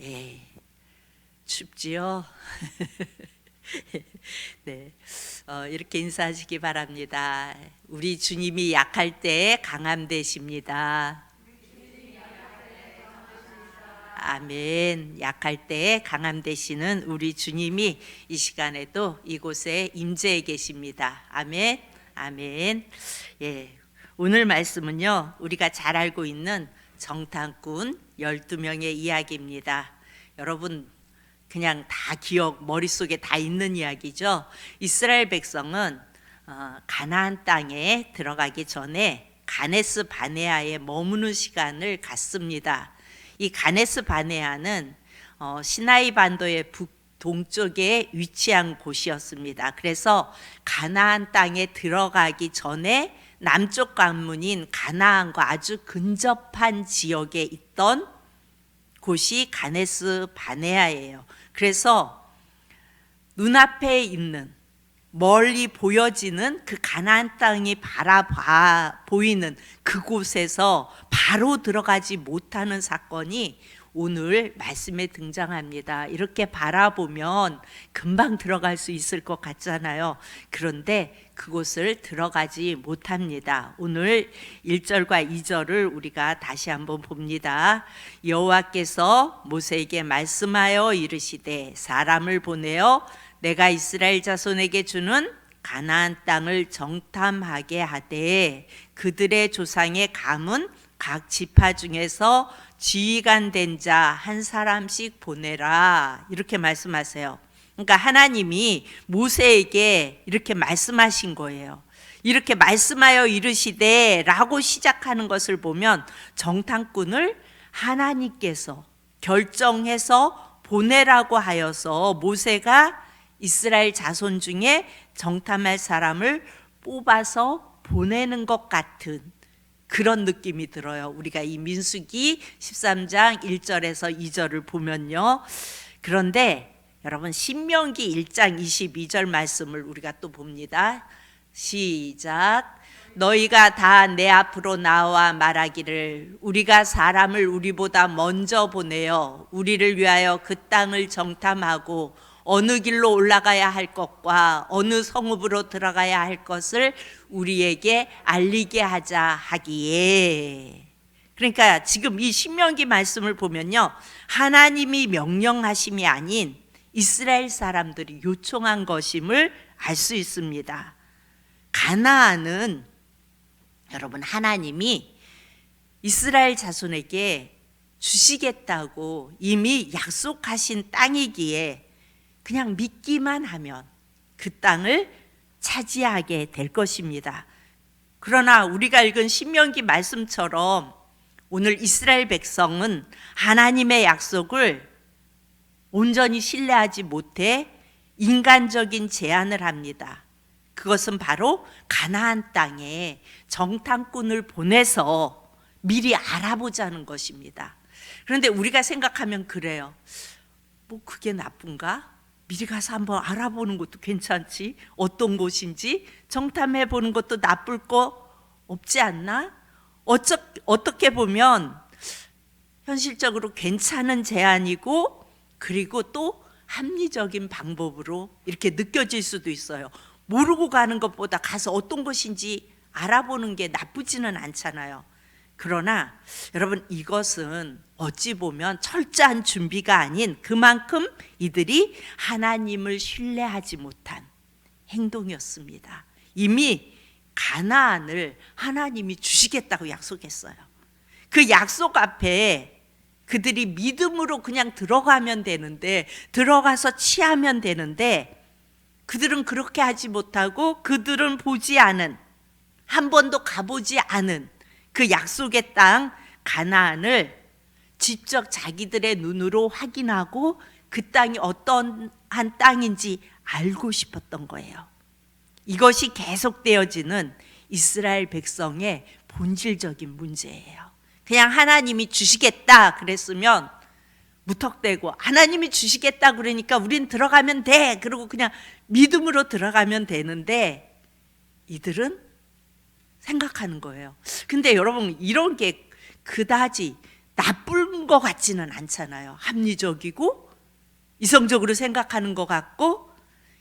예, 춥지요? 네, 이렇게 인사하시기 바랍니다. 우리 주님이 약할 때 강함 되십니다. 아멘. 약할 때 강함 되시는 우리 주님이 이 시간에도 이곳에 임재해 계십니다. 아멘. 아멘. 예. 오늘 말씀은요, 우리가 잘 알고 있는 정탐꾼 12명의 이야기입니다. 여러분, 그냥 다 머릿속에 다 있는 이야기죠. 이스라엘 백성은 가나안 땅에 들어가기 전에 가네스 바네아에 머무는 시간을 갖습니다. 이 가네스 바네아는 시나이 반도의 북동쪽에 위치한 곳이었습니다. 그래서 가나안 땅에 들어가기 전에 남쪽 관문인 가나안과 아주 근접한 지역에 있던 곳이 가네스 바네아예요. 그래서 눈앞에 있는 멀리 보여지는 그 가나안 땅이 보이는 그곳에서 바로 들어가지 못하는 사건이 오늘 말씀에 등장합니다. 이렇게 바라보면 금방 들어갈 수 있을 것 같잖아요. 그런데 그곳을 들어가지 못합니다. 오늘 1절과 2절을 우리가 다시 한번 봅니다. 여호와께서 모세에게 말씀하여 이르시되 사람을 보내어 내가 이스라엘 자손에게 주는 가나안 땅을 정탐하게 하되 그들의 조상의 가문 각 지파 중에서 지휘관 된 자 한 사람씩 보내라, 이렇게 말씀하세요. 그러니까 하나님이 모세에게 이렇게 말씀하신 거예요. 이렇게 말씀하여 이르시되 라고 시작하는 것을 보면 정탐꾼을 하나님께서 결정해서 보내라고 하여서 모세가 이스라엘 자손 중에 정탐할 사람을 뽑아서 보내는 것 같은 그런 느낌이 들어요. 우리가 이 민수기 13장 1절에서 2절을 보면요. 그런데 여러분 신명기 1장 22절 말씀을 우리가 또 봅니다. 시작. 너희가 다 내 앞으로 나와 말하기를 우리가 사람을 우리보다 먼저 보내어 우리를 위하여 그 땅을 정탐하고 어느 길로 올라가야 할 것과 어느 성읍으로 들어가야 할 것을 우리에게 알리게 하자 하기에. 그러니까 지금 이 신명기 말씀을 보면요, 하나님이 명령하심이 아닌 이스라엘 사람들이 요청한 것임을 알 수 있습니다. 가나안은 여러분 하나님이 이스라엘 자손에게 주시겠다고 이미 약속하신 땅이기에 그냥 믿기만 하면 그 땅을 차지하게 될 것입니다. 그러나 우리가 읽은 신명기 말씀처럼 오늘 이스라엘 백성은 하나님의 약속을 온전히 신뢰하지 못해 인간적인 제안을 합니다. 그것은 바로 가나안 땅에 정탐꾼을 보내서 미리 알아보자는 것입니다. 그런데 우리가 생각하면 그래요. 뭐 그게 나쁜가? 미리 가서 한번 알아보는 것도 괜찮지. 어떤 곳인지 정탐해 보는 것도 나쁠 거 없지 않나? 어떻게 보면 현실적으로 괜찮은 제안이고 그리고 또 합리적인 방법으로 이렇게 느껴질 수도 있어요. 모르고 가는 것보다 가서 어떤 곳인지 알아보는 게 나쁘지는 않잖아요. 그러나 여러분 이것은 어찌 보면 철저한 준비가 아닌 그만큼 이들이 하나님을 신뢰하지 못한 행동이었습니다. 이미 가나안을 하나님이 주시겠다고 약속했어요. 그 약속 앞에 그들이 믿음으로 그냥 들어가면 되는데, 들어가서 취하면 되는데 그들은 그렇게 하지 못하고 그들은 보지 않은, 한 번도 가보지 않은 그 약속의 땅 가나안을 직접 자기들의 눈으로 확인하고 그 땅이 어떠한 땅인지 알고 싶었던 거예요. 이것이 계속되어지는 이스라엘 백성의 본질적인 문제예요. 그냥 하나님이 주시겠다 그랬으면 무턱대고 하나님이 주시겠다 그러니까 우린 들어가면 돼, 그리고 그냥 믿음으로 들어가면 되는데 이들은 생각하는 거예요. 근데 여러분 이런 게 그다지 나쁜 것 같지는 않잖아요. 합리적이고 이성적으로 생각하는 것 같고.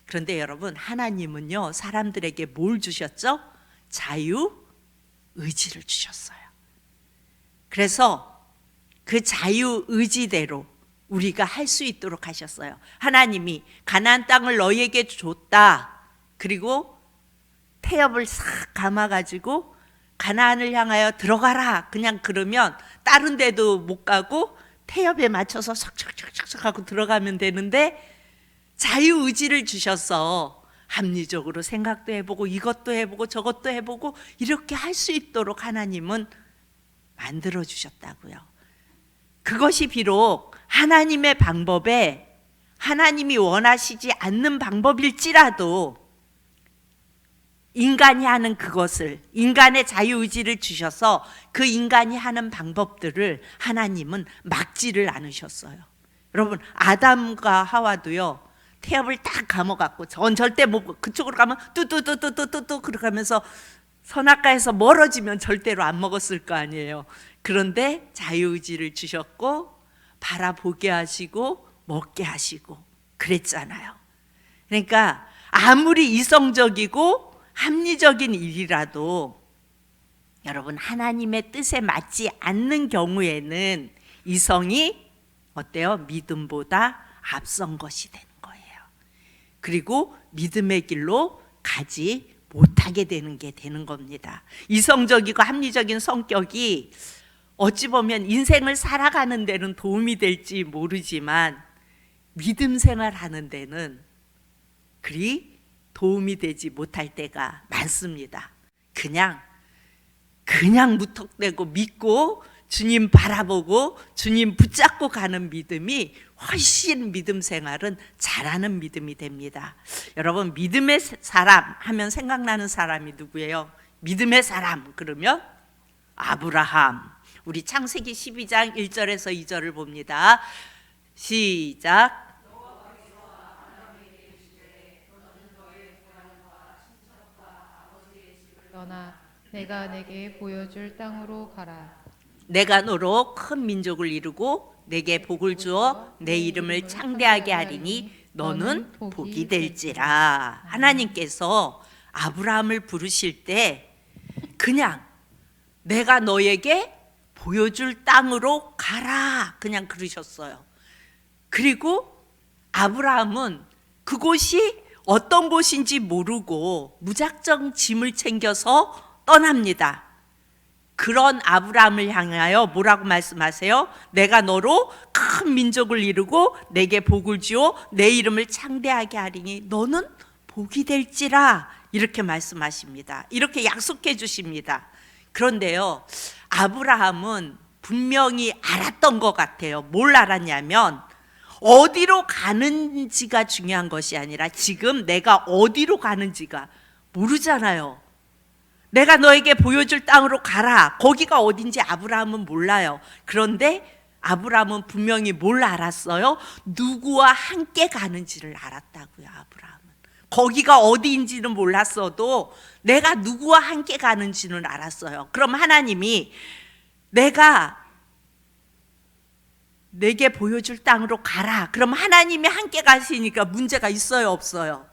그런데 여러분, 하나님은요 사람들에게 뭘 주셨죠? 자유 의지를 주셨어요. 그래서 그 자유 의지대로 우리가 할 수 있도록 하셨어요. 하나님이 가나안 땅을 너희에게 줬다. 그리고 태엽을 싹 감아가지고 가나안을 향하여 들어가라. 그냥 그러면 다른 데도 못 가고 태엽에 맞춰서 석석석석 하고 들어가면 되는데, 자유의지를 주셔서 합리적으로 생각도 해보고 이것도 해보고 저것도 해보고 이렇게 할 수 있도록 하나님은 만들어 주셨다고요. 그것이 비록 하나님의 방법에 하나님이 원하시지 않는 방법일지라도 인간이 하는 그것을, 인간의 자유의지를 주셔서 그 인간이 하는 방법들을 하나님은 막지를 않으셨어요. 여러분, 아담과 하와도요 태엽을 딱 감아갖고 전 절대 못, 그쪽으로 가면 뚜뚜뚜뚜뚜뚜 그렇게 하면서 선악과에서 멀어지면 절대로 안 먹었을 거 아니에요. 그런데 자유의지를 주셨고 바라보게 하시고 먹게 하시고 그랬잖아요. 그러니까 아무리 이성적이고 합리적인 일이라도 여러분, 하나님의 뜻에 맞지 않는 경우에는 이성이 어때요? 믿음보다 앞선 것이 되는 거예요. 그리고 믿음의 길로 가지 못하게 되는 게 되는 겁니다. 이성적이고 합리적인 성격이 어찌 보면 인생을 살아가는 데는 도움이 될지 모르지만 믿음 생활하는 데는 그리 도움이 되지 못할 때가 많습니다. 그냥 무턱대고 믿고 주님 바라보고 주님 붙잡고 가는 믿음이 훨씬 믿음 생활은 잘하는 믿음이 됩니다. 여러분, 믿음의 사람 하면 생각나는 사람이 누구예요? 믿음의 사람 그러면 아브라함. 우리 창세기 12장 1절에서 2절을 봅니다. 시작. 떠나 내가 내게 보여줄 땅으로 가라. 내가 너로 큰 민족을 이루고 내게 복을 주어 내 이름을 창대하게 하리니 너는 복이 될지라. 하나님께서 아브라함을 부르실 때 그냥 내가 너에게 보여줄 땅으로 가라 그냥 그러셨어요. 그리고 아브라함은 그곳이 어떤 곳인지 모르고 무작정 짐을 챙겨서 떠납니다. 그런 아브라함을 향하여 뭐라고 말씀하세요? 내가 너로 큰 민족을 이루고 내게 복을 주어 내 이름을 창대하게 하리니 너는 복이 될지라 이렇게 말씀하십니다. 이렇게 약속해 주십니다. 그런데요, 아브라함은 분명히 알았던 것 같아요. 뭘 알았냐면 어디로 가는지가 중요한 것이 아니라 지금 내가 어디로 가는지가 모르잖아요. 내가 너에게 보여줄 땅으로 가라. 거기가 어딘지 아브라함은 몰라요. 그런데 아브라함은 분명히 뭘 알았어요? 누구와 함께 가는지를 알았다고요. 아브라함은 거기가 어디인지는 몰랐어도 내가 누구와 함께 가는지는 알았어요. 그럼 하나님이 내게 보여줄 땅으로 가라. 그럼 하나님이 함께 가시니까 문제가 있어요? 없어요?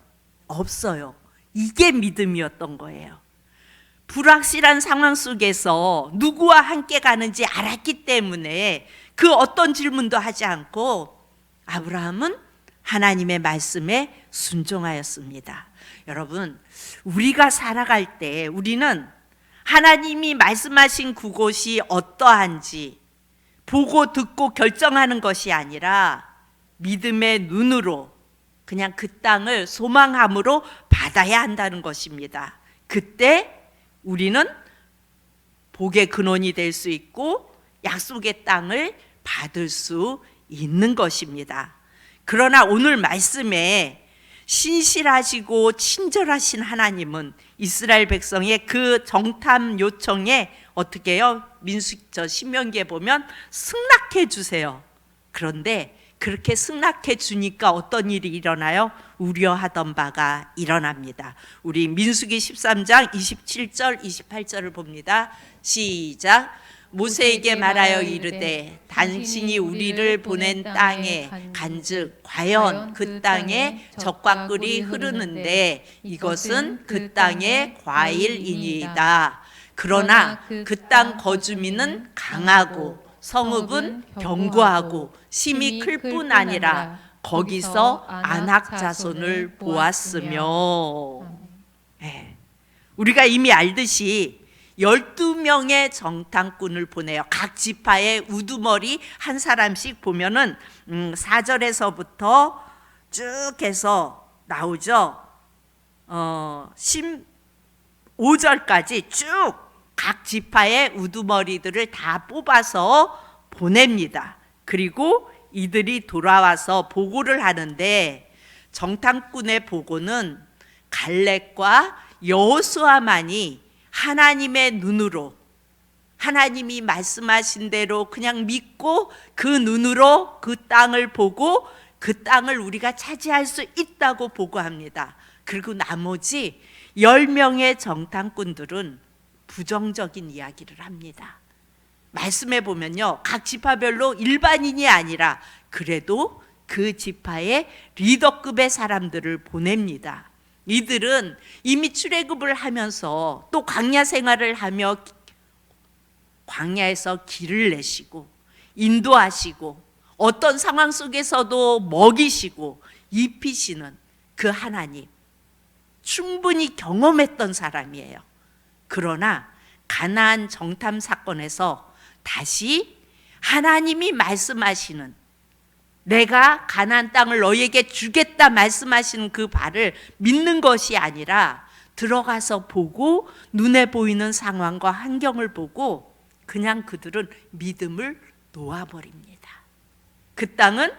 없어요. 이게 믿음이었던 거예요. 불확실한 상황 속에서 누구와 함께 가는지 알았기 때문에 그 어떤 질문도 하지 않고 아브라함은 하나님의 말씀에 순종하였습니다. 여러분, 우리가 살아갈 때 우리는 하나님이 말씀하신 그곳이 어떠한지 보고 듣고 결정하는 것이 아니라 믿음의 눈으로 그냥 그 땅을 소망함으로 받아야 한다는 것입니다. 그때 우리는 복의 근원이 될 수 있고 약속의 땅을 받을 수 있는 것입니다. 그러나 오늘 말씀에 신실하시고 친절하신 하나님은 이스라엘 백성의 그 정탐 요청에 어떻게 해요? 신명기에 보면 승낙해 주세요. 그런데 그렇게 승낙해 주니까 어떤 일이 일어나요? 우려하던 바가 일어납니다. 우리 민수기 13장 27절 28절을 봅니다. 시작. 모세에게 말하여 이르되 당신이 우리를 보낸 땅에 간즉 과연 그 땅에 젖과 꿀이 흐르는데 이것은 그 땅의 과일이니이다. 그러나 그 땅 거주민은 강하고 성읍은 견고하고 심히 클 뿐 아니라 거기서 안악 자손을 보았으며. 네. 우리가 이미 알듯이 12명의 정탐꾼을 보내요. 각 지파의 우두머리 한 사람씩 보면은 4절에서부터 쭉 해서 나오죠. 15절까지 쭉 각 지파의 우두머리들을 다 뽑아서 보냅니다. 그리고 이들이 돌아와서 보고를 하는데 정탐꾼의 보고는 갈렙과 여호수아만이 하나님의 눈으로 하나님이 말씀하신 대로 그냥 믿고 그 눈으로 그 땅을 보고 그 땅을 우리가 차지할 수 있다고 보고합니다. 그리고 나머지 10명의 정탐꾼들은 부정적인 이야기를 합니다. 말씀해 보면요, 각 지파별로 일반인이 아니라 그래도 그 지파의 리더급의 사람들을 보냅니다. 이들은 이미 출애굽을 하면서 또 광야 생활을 하며 광야에서 길을 내시고 인도하시고 어떤 상황 속에서도 먹이시고 입히시는 그 하나님 충분히 경험했던 사람이에요. 그러나 가나안 정탐 사건에서 다시 하나님이 말씀하시는, 내가 가나안 땅을 너희에게 주겠다 말씀하시는 그 말을 믿는 것이 아니라 들어가서 보고 눈에 보이는 상황과 환경을 보고 그냥 그들은 믿음을 놓아버립니다. 그 땅은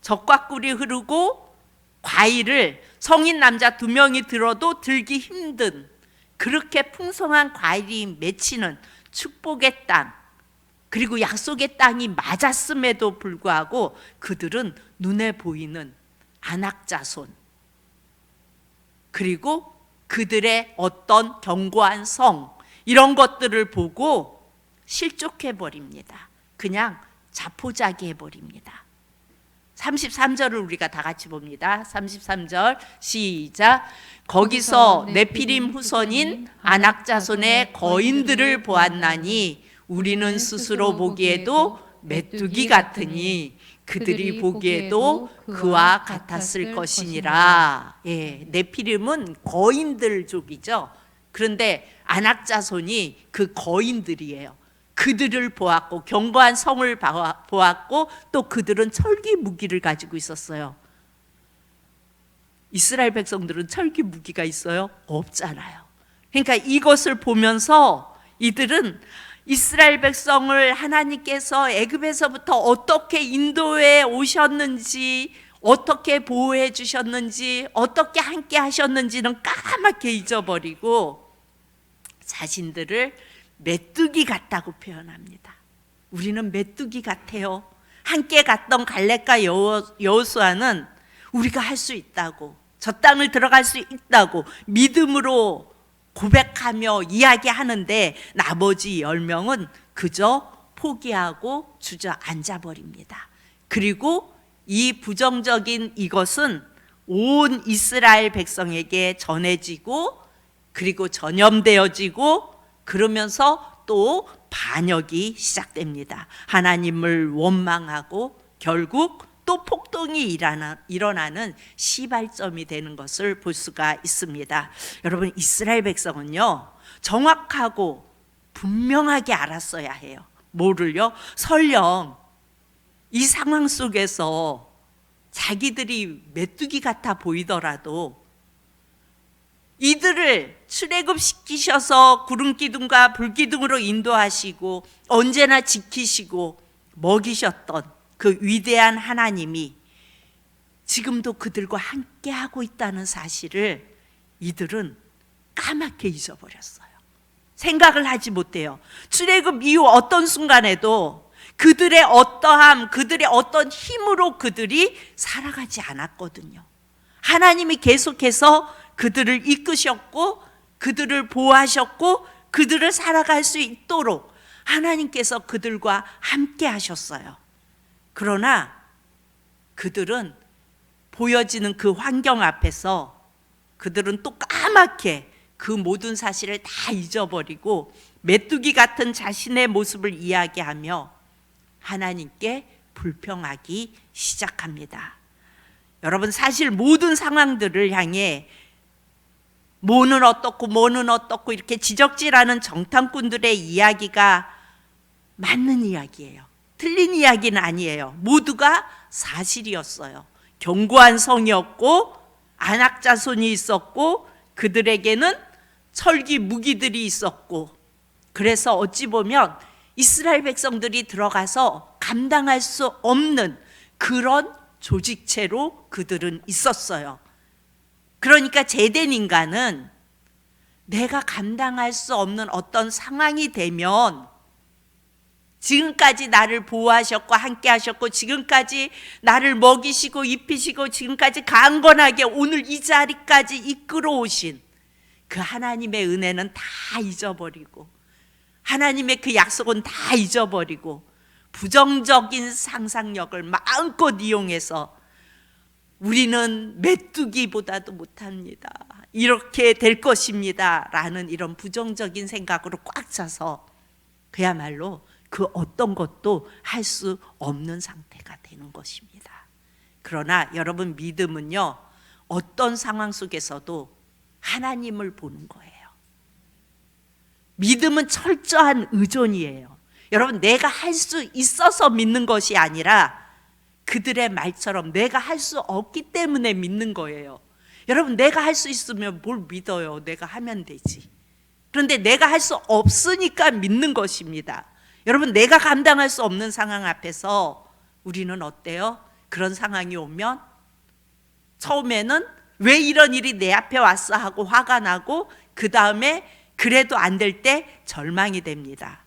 젖과 꿀이 흐르고 과일을 성인 남자 2명이 들어도 들기 힘든, 그렇게 풍성한 과일이 맺히는 축복의 땅, 그리고 약속의 땅이 맞았음에도 불구하고 그들은 눈에 보이는 안악자손, 그리고 그들의 어떤 견고한 성, 이런 것들을 보고 실족해버립니다. 그냥 자포자기해버립니다. 33절을 우리가 다 같이 봅니다. 33절 시작. 거기서 네피림 후손인 안악자손의 거인들을 보았나니 우리는 스스로 보기에도 메뚜기 같으니 그들이 보기에도 그와 같았을 것이니라. 예, 네피림은 거인들족이죠. 그런데 안악자손이 그 거인들이에요. 그들을 보았고 견고한 성을 보았고 또 그들은 철기 무기를 가지고 있었어요. 이스라엘 백성들은 철기 무기가 있어요? 없잖아요. 그러니까 이것을 보면서 이들은 이스라엘 백성을 하나님께서 애굽에서부터 어떻게 인도해 오셨는지, 어떻게 보호해 주셨는지, 어떻게 함께 하셨는지는 까맣게 잊어버리고 자신들을 메뚜기 같다고 표현합니다. 우리는 메뚜기 같아요. 함께 갔던 갈렙과 여호수아는 우리가 할 수 있다고, 저 땅을 들어갈 수 있다고 믿음으로 고백하며 이야기하는데 나머지 10명은 그저 포기하고 주저앉아 버립니다. 그리고 이 부정적인 이것은 온 이스라엘 백성에게 전해지고 그리고 전염되어지고 그러면서 또 반역이 시작됩니다. 하나님을 원망하고 결국 또 폭동이 일어나는 시발점이 되는 것을 볼 수가 있습니다. 여러분, 이스라엘 백성은요, 정확하고 분명하게 알았어야 해요. 뭐를요? 설령 이 상황 속에서 자기들이 메뚜기 같아 보이더라도 이들을 출애굽시키셔서 구름기둥과 불기둥으로 인도하시고 언제나 지키시고 먹이셨던 그 위대한 하나님이 지금도 그들과 함께하고 있다는 사실을 이들은 까맣게 잊어버렸어요. 생각을 하지 못해요. 출애굽 이후 어떤 순간에도 그들의 어떠함, 그들의 어떤 힘으로 그들이 살아가지 않았거든요. 하나님이 계속해서 그들을 이끄셨고 그들을 보호하셨고 그들을 살아갈 수 있도록 하나님께서 그들과 함께 하셨어요. 그러나 그들은 보여지는 그 환경 앞에서 그들은 또 까맣게 그 모든 사실을 다 잊어버리고 메뚜기 같은 자신의 모습을 이야기하며 하나님께 불평하기 시작합니다. 여러분, 사실 모든 상황들을 향해 뭐는 어떻고 뭐는 어떻고 이렇게 지적질하는 정탐꾼들의 이야기가 맞는 이야기예요. 틀린 이야기는 아니에요. 모두가 사실이었어요. 견고한 성이었고 안악자손이 있었고 그들에게는 철기 무기들이 있었고, 그래서 어찌 보면 이스라엘 백성들이 들어가서 감당할 수 없는 그런 조직체로 그들은 있었어요. 그러니까 제된 인간은 내가 감당할 수 없는 어떤 상황이 되면, 지금까지 나를 보호하셨고 함께 하셨고 지금까지 나를 먹이시고 입히시고 지금까지 강건하게 오늘 이 자리까지 이끌어 오신 그 하나님의 은혜는 다 잊어버리고, 하나님의 그 약속은 다 잊어버리고 부정적인 상상력을 마음껏 이용해서 우리는 메뚜기보다도 못합니다, 이렇게 될 것입니다 라는 이런 부정적인 생각으로 꽉 차서 그야말로 그 어떤 것도 할 수 없는 상태가 되는 것입니다. 그러나 여러분, 믿음은요, 어떤 상황 속에서도 하나님을 보는 거예요. 믿음은 철저한 의존이에요. 여러분, 내가 할 수 있어서 믿는 것이 아니라 그들의 말처럼 내가 할 수 없기 때문에 믿는 거예요. 여러분, 내가 할 수 있으면 뭘 믿어요? 내가 하면 되지. 그런데 내가 할 수 없으니까 믿는 것입니다. 여러분, 내가 감당할 수 없는 상황 앞에서 우리는 어때요? 그런 상황이 오면 처음에는 왜 이런 일이 내 앞에 왔어 하고 화가 나고, 그 다음에 그래도 안 될 때 절망이 됩니다.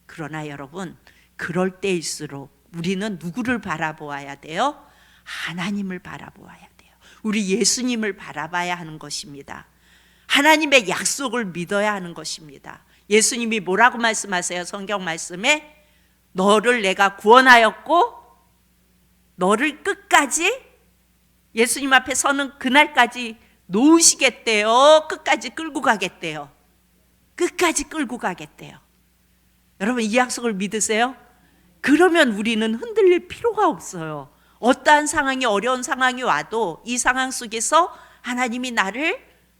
그러나 여러분, 그럴 때일수록 우리는 누구를 바라보아야 돼요? 하나님을 바라보아야 돼요. 우리 예수님을 바라봐야 하는 것입니다. 하나님의 약속을 믿어야 하는 것입니다. 예수님이 뭐라고 말씀하세요? 성경 말씀에 너를 내가 구원하였고 너를 끝까지, 예수님 앞에 서는 그날까지 놓으시겠대요. 끝까지 끌고 가겠대요. 끝까지 끌고 가겠대요. 여러분, 이 약속을 믿으세요? 그러면 우리는 흔들릴 필요가 없어요. 어떠한 상황이, 어려운 상황이 와도 이 상황 속에서 하나님이 나를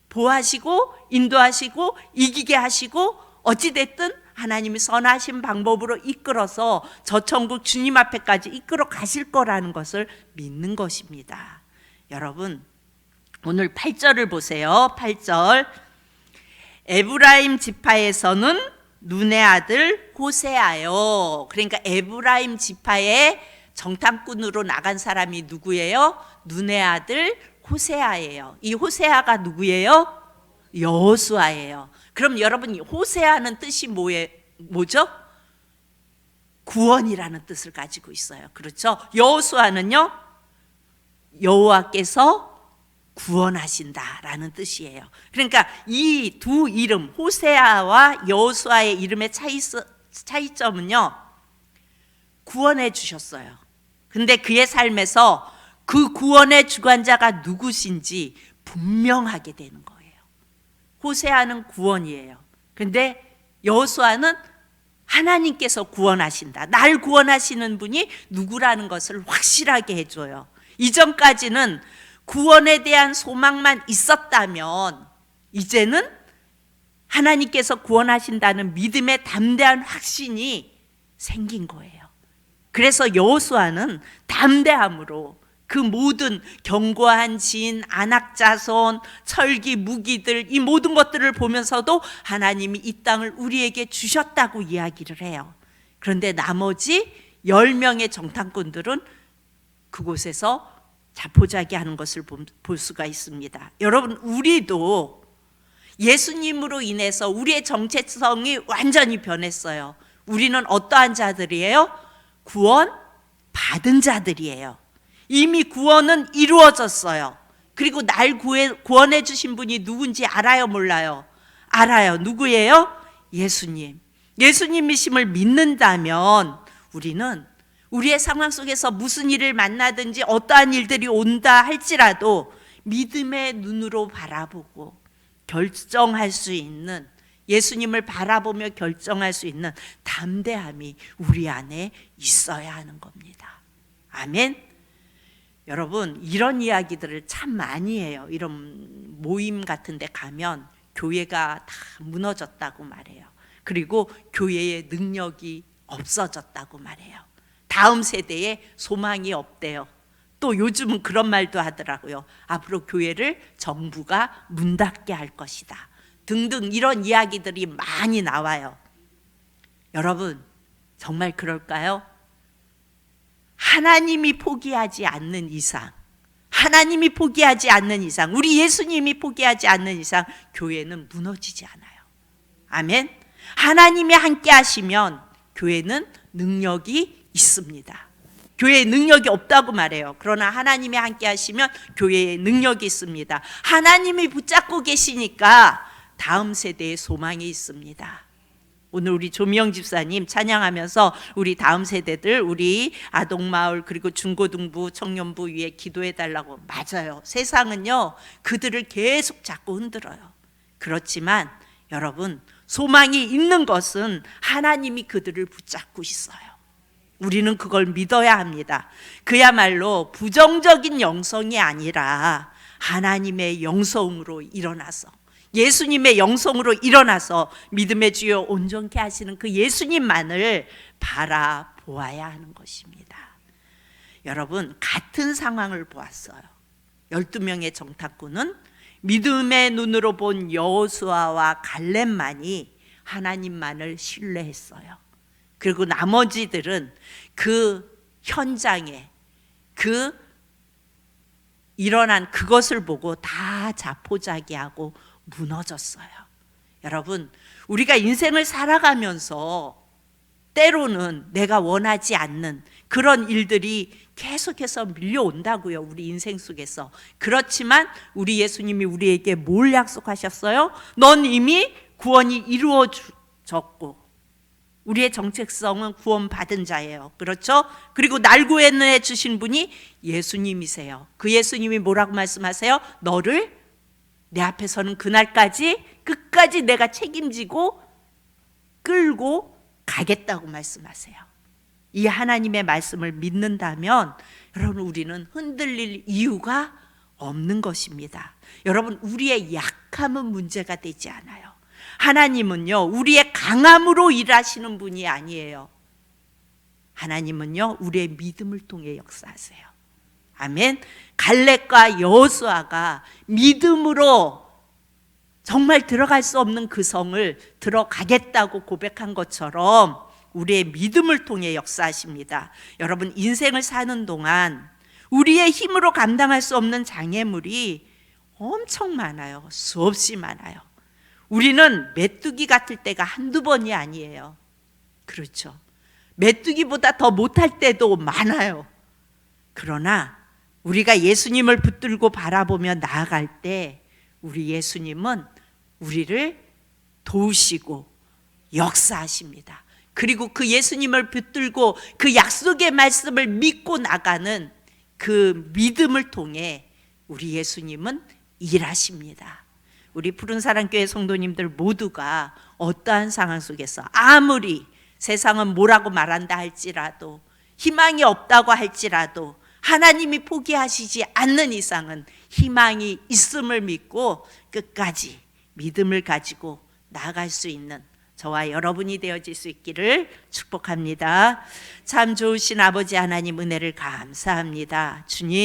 보호하시고 인도하시고 이기게 하시고 어찌됐든 하나님이 선하신 방법으로 이끌어서 저 천국 주님 앞에까지 이끌어 가실 거라는 것을 믿는 것입니다. 여러분, 오늘 8절을 보세요. 8절. 에브라임 지파에서는 눈의 아들 호세아요. 그러니까 에브라임 지파의 정탐꾼으로 나간 사람이 누구예요? 눈의 아들 호세아예요. 이 호세아가 누구예요? 여호수아예요. 그럼 여러분, 호세아는 뜻이 뭐죠? 구원이라는 뜻을 가지고 있어요. 그렇죠? 여호수아는요, 여호와께서 구원하신다라는 뜻이에요. 그러니까 이 두 이름, 호세아와 여호수아의 이름의 차이점은요, 구원해 주셨어요. 근데 그의 삶에서 그 구원의 주관자가 누구신지 분명하게 되는 거예요. 호세아는 구원이에요. 근데 여호수아는 하나님께서 구원하신다, 날 구원하시는 분이 누구라는 것을 확실하게 해줘요. 이전까지는 구원에 대한 소망만 있었다면 이제는 하나님께서 구원하신다는 믿음의 담대한 확신이 생긴 거예요. 그래서 여호수아는 담대함으로 그 모든 견고한 진, 안악자손, 철기, 무기들, 이 모든 것들을 보면서도 하나님이 이 땅을 우리에게 주셨다고 이야기를 해요. 그런데 나머지 10명의 정탐꾼들은 그곳에서 자포자기하는 것을 볼 수가 있습니다. 여러분, 우리도 예수님으로 인해서 우리의 정체성이 완전히 변했어요. 우리는 어떠한 자들이에요? 구원 받은 자들이에요. 이미 구원은 이루어졌어요. 그리고 날 구원해 주신 분이 누군지 알아요, 몰라요? 알아요. 누구예요? 예수님. 예수님이심을 믿는다면 우리는 우리의 상황 속에서 무슨 일을 만나든지 어떠한 일들이 온다 할지라도 믿음의 눈으로 바라보고 결정할 수 있는, 예수님을 바라보며 결정할 수 있는 담대함이 우리 안에 있어야 하는 겁니다. 아멘. 여러분, 이런 이야기들을 참 많이 해요. 이런 모임 같은 데 가면 교회가 다 무너졌다고 말해요. 그리고 교회의 능력이 없어졌다고 말해요. 다음 세대에 소망이 없대요. 또 요즘은 그런 말도 하더라고요. 앞으로 교회를 정부가 문 닫게 할 것이다 등등, 이런 이야기들이 많이 나와요. 여러분, 정말 그럴까요? 하나님이 포기하지 않는 이상, 하나님이 포기하지 않는 이상, 우리 예수님이 포기하지 않는 이상 교회는 무너지지 않아요. 아멘. 하나님이 함께 하시면 교회는 능력이 있습니다. 교회에 능력이 없다고 말해요. 그러나 하나님이 함께 하시면 교회에 능력이 있습니다. 하나님이 붙잡고 계시니까 다음 세대에 소망이 있습니다. 오늘 우리 조미영 집사님 찬양하면서 우리 다음 세대들, 우리 아동마을 그리고 중고등부 청년부 위에 기도해 달라고. 맞아요. 세상은요 그들을 계속 자꾸 흔들어요. 그렇지만 여러분, 소망이 있는 것은 하나님이 그들을 붙잡고 있어요. 우리는 그걸 믿어야 합니다. 그야말로 부정적인 영성이 아니라 하나님의 영성으로 일어나서, 예수님의 영성으로 일어나서 믿음의 주여 온전케 하시는 그 예수님만을 바라보아야 하는 것입니다. 여러분, 같은 상황을 보았어요. 12명의 정탐꾼은 믿음의 눈으로 본 여호수아와 갈렙만이 하나님만을 신뢰했어요. 그리고 나머지들은 그 현장에 그 일어난 그것을 보고 다 자포자기하고 무너졌어요. 여러분, 우리가 인생을 살아가면서 때로는 내가 원하지 않는 그런 일들이 계속해서 밀려온다고요, 우리 인생 속에서. 그렇지만 우리 예수님이 우리에게 뭘 약속하셨어요? 넌 이미 구원이 이루어졌고 우리의 정체성은 구원받은 자예요. 그렇죠? 그리고 날 구원해 주신 분이 예수님이세요. 그 예수님이 뭐라고 말씀하세요? 너를 내 앞에 서는 그날까지 끝까지 내가 책임지고 끌고 가겠다고 말씀하세요. 이 하나님의 말씀을 믿는다면 여러분, 우리는 흔들릴 이유가 없는 것입니다. 여러분, 우리의 약함은 문제가 되지 않아요. 하나님은요 우리의 강함으로 일하시는 분이 아니에요. 하나님은요 우리의 믿음을 통해 역사하세요. 아멘. 갈렙과 여호수아가 믿음으로 정말 들어갈 수 없는 그 성을 들어가겠다고 고백한 것처럼 우리의 믿음을 통해 역사하십니다. 여러분, 인생을 사는 동안 우리의 힘으로 감당할 수 없는 장애물이 엄청 많아요. 수없이 많아요. 우리는 메뚜기 같을 때가 한두 번이 아니에요. 그렇죠? 메뚜기보다 더 못할 때도 많아요. 그러나 우리가 예수님을 붙들고 바라보며 나아갈 때 우리 예수님은 우리를 도우시고 역사하십니다. 그리고 그 예수님을 붙들고 그 약속의 말씀을 믿고 나가는 그 믿음을 통해 우리 예수님은 일하십니다. 우리 푸른사랑교회 성도님들 모두가 어떠한 상황 속에서 아무리 세상은 뭐라고 말한다 할지라도, 희망이 없다고 할지라도 하나님이 포기하시지 않는 이상은 희망이 있음을 믿고 끝까지 믿음을 가지고 나아갈 수 있는 저와 여러분이 되어질 수 있기를 축복합니다. 참 좋으신 아버지 하나님, 은혜를 감사합니다. 주님,